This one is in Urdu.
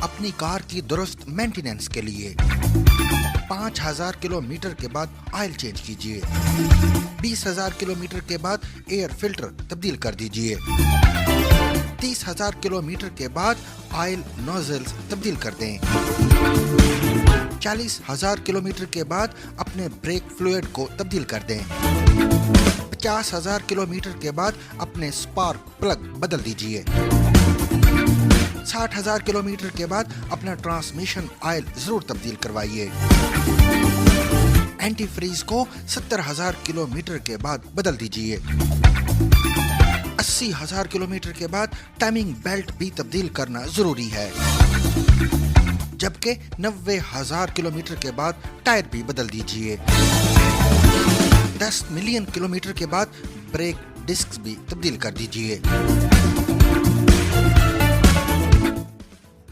اپنی کار کی درست مینٹیننس کے لیے 5000 کلومیٹر کے بعد آئل چینج کیجیے. 20,000 کلومیٹر کے بعد ایئر فلٹر تبدیل کر دیجیے. 30,000 کلومیٹر کے بعد آئل نوزلز تبدیل کر دیں. 40,000 کلومیٹر کے بعد اپنے بریک فلوئڈ کو تبدیل کر دیں. 50,000 کلومیٹر کے بعد اپنے سپارک پلگ بدل دیجیے. 60,000 کلومیٹر کے بعد اپنا ٹرانسمیشن آئل ضرور تبدیل کروائیے. اینٹی فریز کو 70,000 کلومیٹر کے بعد بدل دیجیے. 80,000 کلومیٹر کے بعد ٹائمنگ بیلٹ بھی تبدیل کرنا ضروری ہے. جبکہ 90,000 کلومیٹر کے بعد ٹائر بھی بدل دیجیے. 10 ملین کلومیٹر کے بعد بریک ڈسکس بھی تبدیل کر دیجیے.